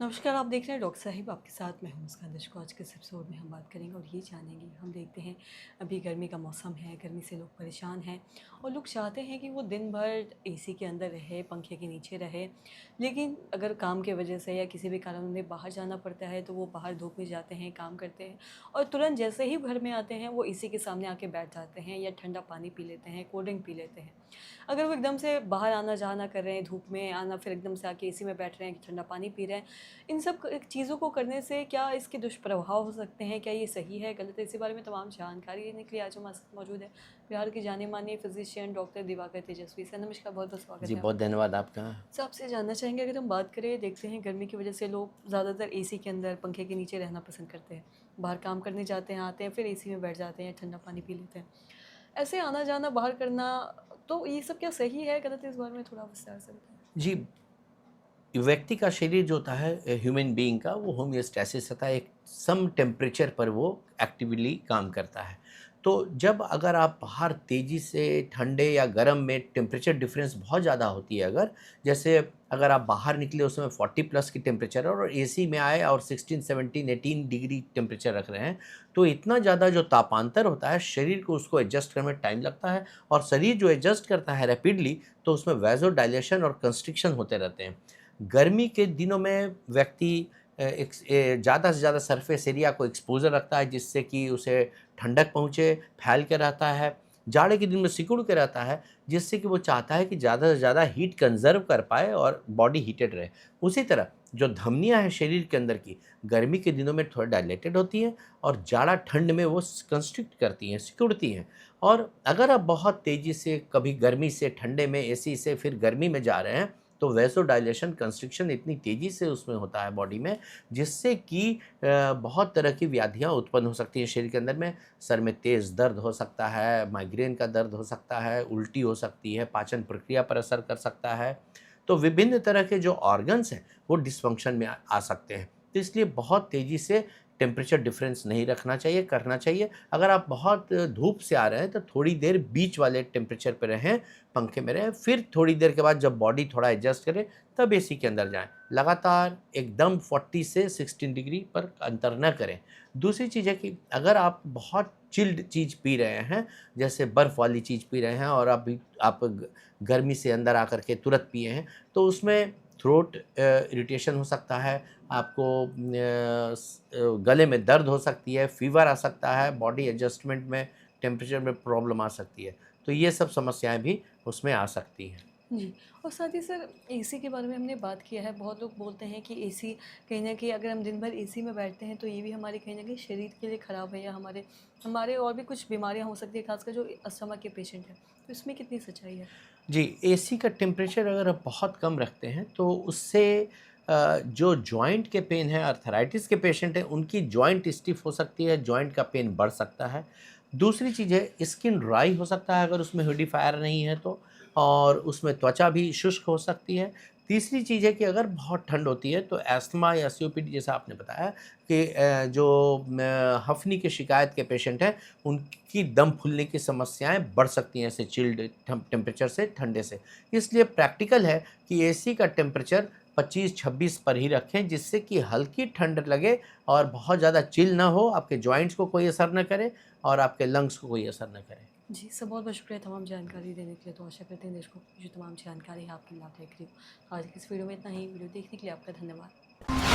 नमस्कार, आप देख रहे हैं डॉक्टर साहिब आपके साथ मैं हूं मुस्कान दशको। आज के इस एपिसोड में हम बात करेंगे और ये जानेंगे, हम देखते हैं अभी गर्मी का मौसम है, गर्मी से लोग परेशान हैं और लोग चाहते हैं कि वो दिन भर एसी के अंदर रहे, पंखे के नीचे रहे। लेकिन अगर काम की वजह से या किसी भी कारण उन्हें बाहर जाना पड़ता है तो वो बाहर धूप में जाते हैं, काम करते हैं और तुरंत जैसे ही घर में आते हैं वो एसी के सामने आके बैठ जाते हैं या ठंडा पानी पी लेते हैं, कोल्ड ड्रिंक पी लेते हैं। अगर वो एकदम से बाहर आना-जाना कर रहे हैं, धूप में आना, फिर एकदम से आके एसी में बैठ रहे हैं, ठंडा पानी पी रहे हैं, इन सब चीज़ों को करने से क्या इसके दुष्प्रभाव हो सकते हैं? क्या ये सही है, गलत है? इसी बारे में तमाम जानकारी देने के लिए आज हमारे साथ मौजूद है बिहार के जाने-माने फिज़िशियन डॉक्टर दिवाकर तेजस्वी सर। नमस्कार, बहुत-बहुत स्वागत जी, है बहुत आपका। धन्यवाद आपका। सर, आपसे जानना चाहेंगे, अगर हम बात करें, देखते हैं गर्मी की वजह से लोग ज़्यादातर एसी के अंदर, पंखे के नीचे रहना पसंद करते हैं। बाहर काम करने जाते हैं, आते हैं, फिर एसी में बैठ जाते हैं, ठंडा पानी पी लेते हैं। ऐसे आना-जाना बाहर करना, तो ये सब क्या सही है, गलत है? इस बारे में थोड़ा विस्तार से बताएँ। जी, व्यक्ति का शरीर जो होता है ह्यूमन बीइंग का वो होमियोस्टैसिस होता है, एक सम टेम्परेचर पर वो एक्टिवली काम करता है। तो जब अगर आप बाहर तेज़ी से ठंडे या गर्म में टेम्परेचर डिफरेंस बहुत ज़्यादा होती है, अगर जैसे अगर आप बाहर निकले उस समय 40 प्लस की टेम्परेचर है और एसी में आए और 16, 17, 18 डिग्री टेम्परेचर रख रहे हैं, तो इतना ज़्यादा जो तापांतर होता है शरीर को उसको एडजस्ट करने में टाइम लगता है और शरीर जो एडजस्ट करता है रैपिडली, तो उसमें वैसोडाइलेशन और कंस्ट्रिक्शन होते रहते हैं। गर्मी के दिनों में व्यक्ति ज़्यादा से ज़्यादा सरफेस एरिया को एक्सपोज़र रखता है जिससे कि उसे ठंडक पहुँचे, फैल के रहता है। जाड़े के दिन में सिकुड़ के रहता है जिससे कि वो चाहता है कि ज़्यादा से ज़्यादा हीट कंज़र्व कर पाए और बॉडी हीटेड रहे। उसी तरह जो धमनियाँ हैं शरीर के अंदर की, गर्मी के दिनों में थोड़ा डायलेटेड होती हैं और जाड़ा ठंड में वो कंस्ट्रिक्ट करती हैं, सिकुड़ती हैं। और अगर आप बहुत तेज़ी से कभी गर्मी से ठंडे में, एसी से फिर गर्मी में जा रहे हैं, तो वैसोडाइलेशन कंस्ट्रिक्शन इतनी तेज़ी से उसमें होता है बॉडी में, जिससे कि बहुत तरह की व्याधियाँ उत्पन्न हो सकती हैं शरीर के अंदर में। सर में तेज़ दर्द हो सकता है, माइग्रेन का दर्द हो सकता है, उल्टी हो सकती है, पाचन प्रक्रिया पर असर कर सकता है। तो विभिन्न तरह के जो ऑर्गन्स हैं, वो डिस्फंक्शन में आ सकते हैं। तो इसलिए बहुत तेज़ी से टेम्परेचर डिफ़रेंस नहीं रखना चाहिए, करना चाहिए। अगर आप बहुत धूप से आ रहे हैं, तो थोड़ी देर बीच वाले टेम्परेचर पे रहें, पंखे में रहें, फिर थोड़ी देर के बाद जब बॉडी थोड़ा एडजस्ट करे, तब एसी के अंदर जाएँ। लगातार एकदम 40 से 16 डिग्री पर अंतर न करें। दूसरी चीज़ है कि अगर आप बहुत चिल्ड चीज़ पी रहे हैं, जैसे बर्फ़ वाली चीज़ पी रहे हैं और अभी आप गर्मी से अंदर आकर के तुरंत पिए हैं, तो उसमें थ्रोट इरिटेशन हो सकता है, आपको गले में दर्द हो सकती है, फ़ीवर आ सकता है, बॉडी एडजस्टमेंट में, टेम्परेचर में प्रॉब्लम आ सकती है। तो ये सब समस्याएँ भी उसमें आ सकती हैं। जी, और साथ ही सर, एसी के बारे में हमने बात किया है। बहुत लोग बोलते हैं कि एसी कहीं न कहीं, अगर हम दिन भर एसी में बैठते हैं तो ये भी हमारे कहीं न कहीं शरीर के लिए ख़राब है, या हमारे हमारे और भी कुछ बीमारियाँ हो सकती हैं, ख़ासकर जो अस्थमा के पेशेंट हैं। तो इसमें कितनी सच्चाई है? जी, एसी का टेम्परेचर अगर आप बहुत कम रखते हैं तो उससे जो जॉइंट के पेन है, आर्थराइटिस के पेशेंट हैं, उनकी जॉइंट स्टिफ हो सकती है, जॉइंट का पेन बढ़ सकता है। दूसरी चीज़ है, स्किन ड्राई हो सकता है अगर उसमें ह्यूमिडिफ़ायर नहीं है तो, और उसमें त्वचा भी शुष्क हो सकती है। तीसरी चीज़ है कि अगर बहुत ठंड होती है तो अस्थमा या सीओपीडी जैसा आपने बताया कि जो हफ़नी की शिकायत के पेशेंट हैं, उनकी दम फूलने की समस्याएँ बढ़ सकती हैं ऐसे चिल्ड टेम्परेचर से, ठंडे से। इसलिए प्रैक्टिकल है कि एसी का टेम्परेचर 25-26 पर ही रखें जिससे कि हल्की ठंड लगे और बहुत ज़्यादा चिल ना हो, आपके जॉइंट्स को कोई असर ना करे और आपके लंग्स को कोई असर ना करे। जी, सर, बहुत-बहुत शुक्रिया तमाम जानकारी देने के लिए। तो आशा करते हैं देश को जो तमाम जानकारी है आपकी लाभदायक रही हो। आज की इस वीडियो में इतना ही। वीडियो देखने के लिए आपका धन्यवाद।